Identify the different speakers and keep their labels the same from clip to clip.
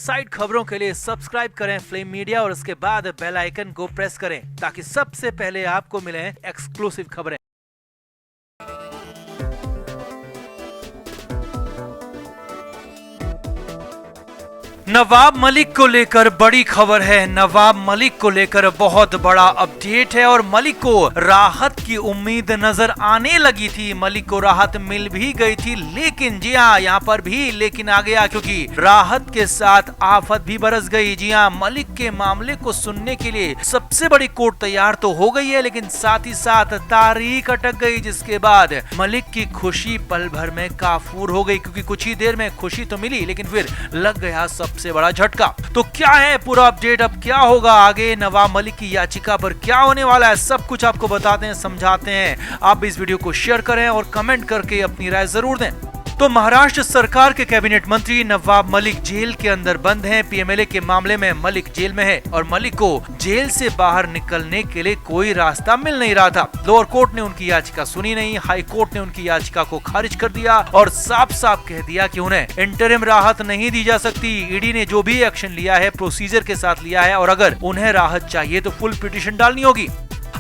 Speaker 1: Side खबरों के लिए सब्सक्राइब करें फ्लेम मीडिया और उसके बाद बेल आइकन को प्रेस करें ताकि सबसे पहले आपको मिले एक्सक्लूसिव खबरें। नवाब मलिक को लेकर बड़ी खबर है। नवाब मलिक को लेकर बहुत बड़ा अपडेट है और मलिक को राहत की उम्मीद नजर आने लगी थी। मलिक को राहत मिल भी गई थी, लेकिन जी हाँ, यहाँ पर भी लेकिन आ गया, क्योंकि राहत के साथ आफत भी बरस गई। जी हाँ, मलिक के मामले को सुनने के लिए सबसे बड़ी कोर्ट तैयार तो हो गई है, लेकिन साथ ही साथ तारीख अटक गई, जिसके बाद मलिक की खुशी पल भर में काफूर हो गई, क्योंकि कुछ ही देर में खुशी तो मिली, लेकिन फिर लग गया सबसे बड़ा झटका। तो क्या है पूरा अपडेट, अब क्या होगा आगे, नवाब मलिक की याचिका पर क्या होने वाला है, सब कुछ आपको बताते हैं, समझाते हैं। आप इस वीडियो को शेयर करें और कमेंट करके अपनी राय जरूर दें। तो महाराष्ट्र सरकार के कैबिनेट मंत्री नवाब मलिक जेल के अंदर बंद हैं। पीएमएलए के मामले में मलिक जेल में है और मलिक को जेल से बाहर निकलने के लिए कोई रास्ता मिल नहीं रहा था। लोअर कोर्ट ने उनकी याचिका सुनी नहीं, हाई कोर्ट ने उनकी याचिका को खारिज कर दिया और साफ साफ कह दिया कि उन्हें इंटरिम राहत नहीं दी जा सकती। ईडी ने जो भी एक्शन लिया है प्रोसीजर के साथ लिया है और अगर उन्हें राहत चाहिए तो फुल पिटीशन डालनी होगी।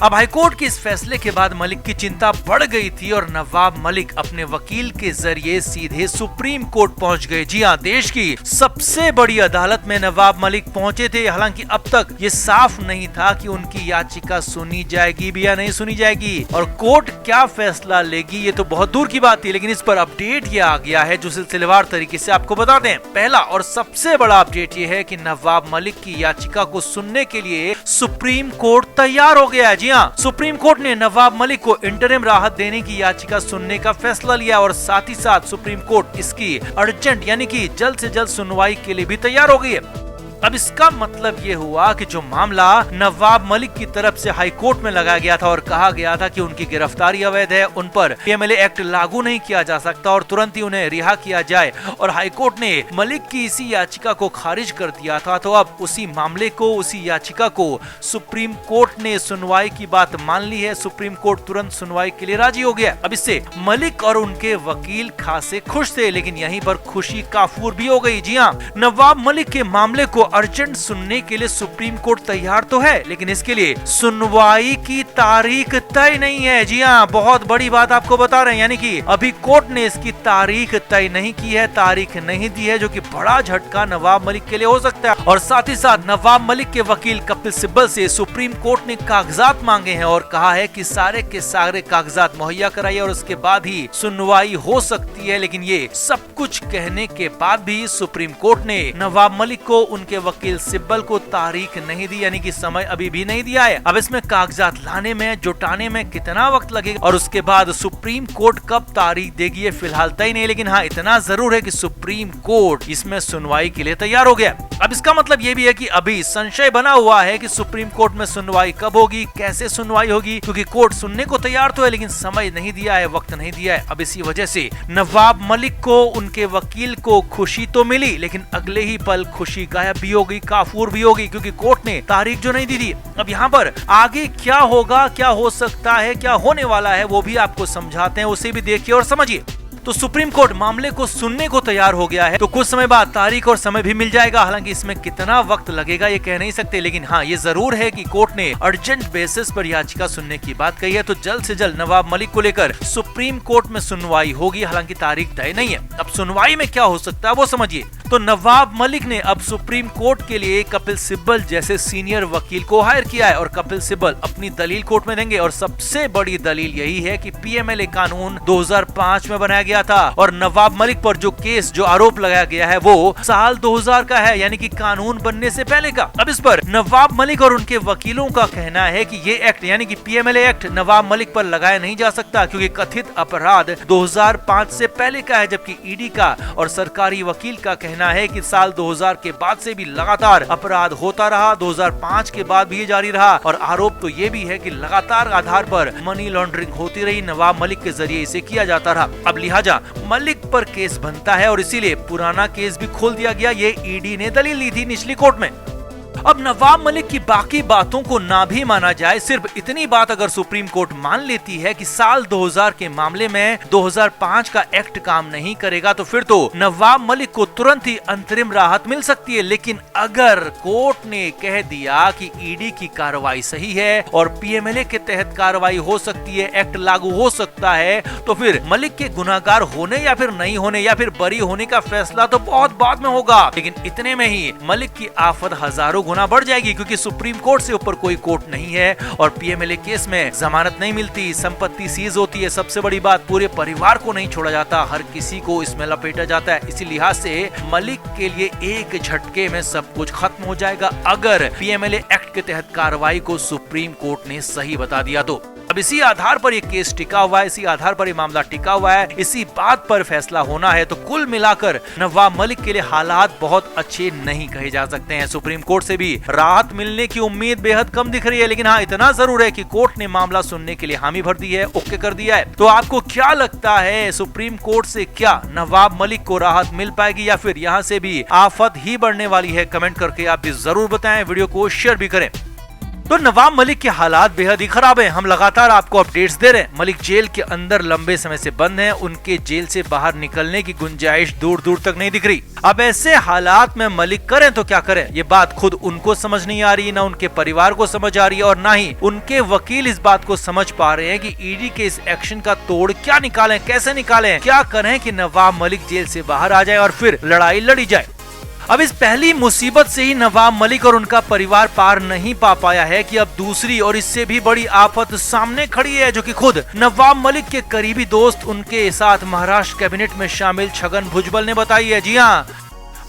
Speaker 1: अब हाईकोर्ट के इस फैसले के बाद मलिक की चिंता बढ़ गई थी और नवाब मलिक अपने वकील के जरिए सीधे सुप्रीम कोर्ट पहुंच गए। जी हां, देश की सबसे बड़ी अदालत में नवाब मलिक पहुंचे थे। हालांकि अब तक ये साफ नहीं था कि उनकी याचिका सुनी जाएगी भी या नहीं सुनी जाएगी और कोर्ट क्या फैसला लेगी, ये तो बहुत दूर की बात थी, लेकिन इस पर अपडेट ये आ गया है जो सिलसिलेवार तरीके से आपको बताते हैं। पहला और सबसे बड़ा अपडेट ये है कि नवाब मलिक की याचिका को सुनने के लिए सुप्रीम कोर्ट तैयार हो गया है। जी हाँ, सुप्रीम कोर्ट ने नवाब मलिक को इंटरिम राहत देने की याचिका सुनने का फैसला लिया और साथ ही साथ सुप्रीम कोर्ट इसकी अर्जेंट यानी कि जल्द से जल्द सुनवाई के लिए भी तैयार हो गई है। अब इसका मतलब ये हुआ कि जो मामला नवाब मलिक की तरफ से हाई कोर्ट में लगाया गया था और कहा गया था कि उनकी गिरफ्तारी अवैध है, उन पर पीएमएलए एक्ट लागू नहीं किया जा सकता और तुरंत ही उन्हें रिहा किया जाए, और हाई कोर्ट ने मलिक की इसी याचिका को खारिज कर दिया था। तो अब उसी मामले को, उसी याचिका को सुप्रीम कोर्ट ने सुनवाई की बात मान ली है। सुप्रीम कोर्ट तुरंत सुनवाई के लिए राजी हो गया। अब इससे मलिक और उनके वकील खासे खुश थे, लेकिन यहीं पर खुशी काफूर भी हो गई। जी हाँ, नवाब मलिक के मामले को अर्जेंट सुनने के लिए सुप्रीम कोर्ट तैयार तो है, लेकिन इसके लिए सुनवाई की तारीख तय नहीं है। जी हाँ, बहुत बड़ी बात आपको बता रहे हैं, यानी कि अभी कोर्ट ने इसकी तारीख तय नहीं की है, तारीख नहीं दी है, जो कि बड़ा झटका नवाब मलिक के लिए हो सकता है। और साथ ही साथ नवाब मलिक के वकील कपिल सिब्बल से सुप्रीम कोर्ट ने कागजात मांगे हैं और कहा है कि सारे के सारे कागजात मुहैया कराइए और उसके बाद ही सुनवाई हो सकती है। लेकिन ये सब कुछ कहने के बाद भी सुप्रीम कोर्ट ने नवाब मलिक को, उनके वकील सिब्बल को तारीख नहीं दी, यानी कि समय अभी भी नहीं दिया है। अब इसमें कागजात लाने में, जुटाने में कितना वक्त लगेगा और उसके बाद सुप्रीम कोर्ट कब तारीख देगी ये फिलहाल तय नहीं, लेकिन हाँ इतना जरूर है कि सुप्रीम कोर्ट इसमें सुनवाई के लिए तैयार हो गया। अब इसका मतलब ये भी है कि अभी संशय बना हुआ है कि सुप्रीम कोर्ट में सुनवाई कब होगी, कैसे सुनवाई होगी, क्योंकि कोर्ट सुनने को तैयार तो है लेकिन समय नहीं दिया है, वक्त नहीं दिया है। अब इसी वजह से नवाब मलिक को, उनके वकील को खुशी तो मिली, लेकिन अगले ही पल खुशी गायब भी हो गई, काफूर भी होगी, क्योंकि कोर्ट ने तारीख जो नहीं दी थी। अब यहाँ पर आगे क्या होगा, क्या हो सकता है, क्या होने वाला है, वो भी आपको समझाते हैं, उसे भी देखिए और समझिए। तो सुप्रीम कोर्ट मामले को सुनने को तैयार हो गया है, तो कुछ समय बाद तारीख और समय भी मिल जाएगा। हालांकि इसमें कितना वक्त लगेगा ये कह नहीं सकते, लेकिन हाँ ये जरूर है कि कोर्ट ने अर्जेंट बेसिस पर याचिका सुनने की बात कही है। तो जल्द से जल्द नवाब मलिक को लेकर सुप्रीम कोर्ट में सुनवाई होगी। हालांकि तारीख तय नहीं है। अब सुनवाई में क्या हो सकता है वो समझिए। तो नवाब मलिक ने अब सुप्रीम कोर्ट के लिए कपिल सिब्बल जैसे सीनियर वकील को हायर किया है और कपिल सिब्बल अपनी दलील कोर्ट में देंगे। और सबसे बड़ी दलील यही है कि पीएमएलए कानून 2005 में बनाया गया था और नवाब मलिक पर जो केस, जो आरोप लगाया गया है वो साल 2000 का है, यानी कि कानून बनने से पहले का। अब इस पर नवाब मलिक और उनके वकीलों का कहना है कि ये एक्ट यानी कि पीएमएलए एक्ट नवाब मलिक पर लगाया नहीं जा सकता, क्योंकि कथित अपराध 2005 से पहले का है, जबकि ईडी का और सरकारी वकील का कहना है कि साल 2000 के बाद से भी लगातार अपराध होता रहा, 2005 के बाद भी ये जारी रहा। और आरोप तो ये भी है कि लगातार आधार पर मनी लॉन्ड्रिंग होती रही, नवाब मलिक के जरिए इसे किया जाता रहा। अब लिहाजा मलिक पर केस बनता है और इसीलिए पुराना केस भी खोल दिया गया। ये ईडी ने दलील ली थी निचली कोर्ट में। अब नवाब मलिक की बाकी बातों को ना भी माना जाए, सिर्फ इतनी बात अगर सुप्रीम कोर्ट मान लेती है कि साल 2000 के मामले में 2005 का एक्ट काम नहीं करेगा, तो फिर तो नवाब मलिक को तुरंत ही अंतरिम राहत मिल सकती है। लेकिन अगर कोर्ट ने कह दिया कि ईडी की कार्रवाई सही है और पीएमएलए के तहत कार्रवाई हो सकती है, एक्ट लागू हो सकता है, तो फिर मलिक के गुनाहगार होने या फिर नहीं होने या फिर बरी होने का फैसला तो बहुत बाद में होगा। लेकिन इतने में ही मलिक की आफत हजारों गुना बढ़ जाएगी, क्योंकि सुप्रीम कोर्ट से ऊपर कोई कोर्ट नहीं है और पीएमएलए केस में जमानत नहीं मिलती, संपत्ति सीज होती है। सबसे बड़ी बात, पूरे परिवार को नहीं छोड़ा जाता, हर किसी को इसमें लपेटा जाता है। इसी लिहाज से मलिक के लिए एक झटके में सब कुछ खत्म हो जाएगा अगर पीएमएलए एक्ट के तहत कार्रवाई को सुप्रीम कोर्ट ने सही बता दिया तो। अब इसी आधार पर ये केस टिका हुआ है, इसी आधार पर ये मामला टिका हुआ है, इसी बात पर फैसला होना है। तो कुल मिलाकर नवाब मलिक के लिए हालात बहुत अच्छे नहीं कहे जा सकते हैं। सुप्रीम कोर्ट से भी राहत मिलने की उम्मीद बेहद कम दिख रही है, लेकिन हाँ, इतना जरूर है कि कोर्ट ने मामला सुनने के लिए हामी भर दी है, ओके कर दिया है। तो आपको क्या लगता है, सुप्रीम कोर्ट से क्या नवाब मलिक को राहत मिल पाएगी या फिर यहाँ से भी आफत ही बढ़ने वाली है? कमेंट करके आप भी जरूर बताएं, वीडियो को शेयर भी करें। तो नवाब मलिक के हालात बेहद ही खराब हैं। हम लगातार आपको अपडेट्स दे रहे हैं। मलिक जेल के अंदर लंबे समय से बंद हैं, उनके जेल से बाहर निकलने की गुंजाइश दूर दूर तक नहीं दिख रही। अब ऐसे हालात में मलिक करें तो क्या करें, ये बात खुद उनको समझ नहीं आ रही, ना उनके परिवार को समझ आ रही है और ना ही उनके वकील इस बात को समझ पा रहे हैं कि ईडी के इस एक्शन का तोड़ क्या निकालें, कैसे निकालें, क्या करें कि नवाब मलिक जेल से बाहर आ जाए और फिर लड़ाई लड़ी जाए। अब इस पहली मुसीबत से ही नवाब मलिक और उनका परिवार पार नहीं पा पाया है कि अब दूसरी और इससे भी बड़ी आफत सामने खड़ी है, जो कि खुद नवाब मलिक के करीबी दोस्त, उनके साथ महाराष्ट्र कैबिनेट में शामिल छगन भुजबल ने बताई है। जी हाँ,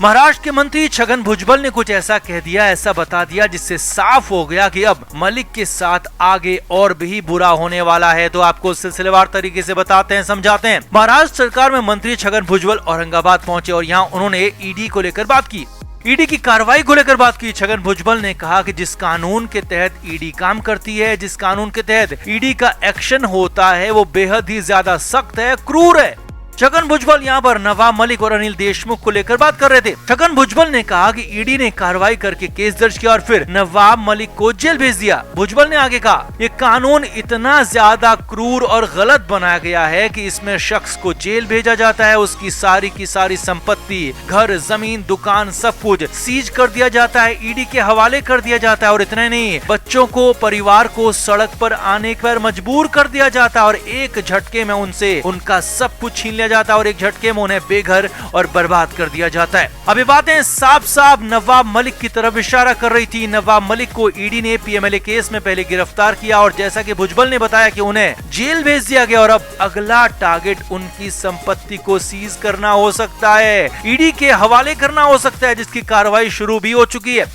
Speaker 1: महाराष्ट्र के मंत्री छगन भुजबल ने कुछ ऐसा कह दिया, ऐसा बता दिया, जिससे साफ हो गया कि अब मलिक के साथ आगे और भी बुरा होने वाला है। तो आपको सिलसिलेवार तरीके से बताते हैं, समझाते हैं। महाराष्ट्र सरकार में मंत्री छगन भुजबल औरंगाबाद पहुंचे और यहाँ उन्होंने ईडी को लेकर बात की, ईडी की कार्रवाई को लेकर बात की। छगन भुजबल ने कहा कि जिस कानून के तहत ईडी काम करती है, जिस कानून के तहत ईडी का एक्शन होता है, वो बेहद ही ज्यादा सख्त है, क्रूर है। छगन भुजबल यहाँ पर नवाब मलिक और अनिल देशमुख को लेकर बात कर रहे थे। छगन भुजबल ने कहा कि ईडी ने कार्रवाई करके केस दर्ज किया और फिर नवाब मलिक को जेल भेज दिया। भुजबल ने आगे कहा, ये कानून इतना ज्यादा क्रूर और गलत बनाया गया है कि इसमें शख्स को जेल भेजा जाता है, उसकी सारी की सारी संपत्ति, घर, जमीन, दुकान, सब कुछ सीज कर दिया जाता है, ईडी के हवाले कर दिया जाता है। और इतना नहीं, बच्चों को, परिवार को सड़क पर आने पर मजबूर कर दिया जाता है और एक झटके में उनसे उनका सब कुछ छीन लिया जाता है और एक झटके में उन्हें बेघर और बर्बाद कर दिया जाता है। अब ये बातें साफ साफ नवाब मलिक की तरफ इशारा कर रही थी। नवाब मलिक को ईडी ने पीएमएलए केस में पहले गिरफ्तार किया और जैसा कि भुजबल ने बताया कि उन्हें जेल भेज दिया गया और अब अगला टारगेट उनकी संपत्ति को सीज करना हो सकता है, ईडी के हवाले करना हो सकता है, जिसकी कार्रवाई शुरू भी हो चुकी है।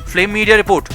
Speaker 1: Flame media report.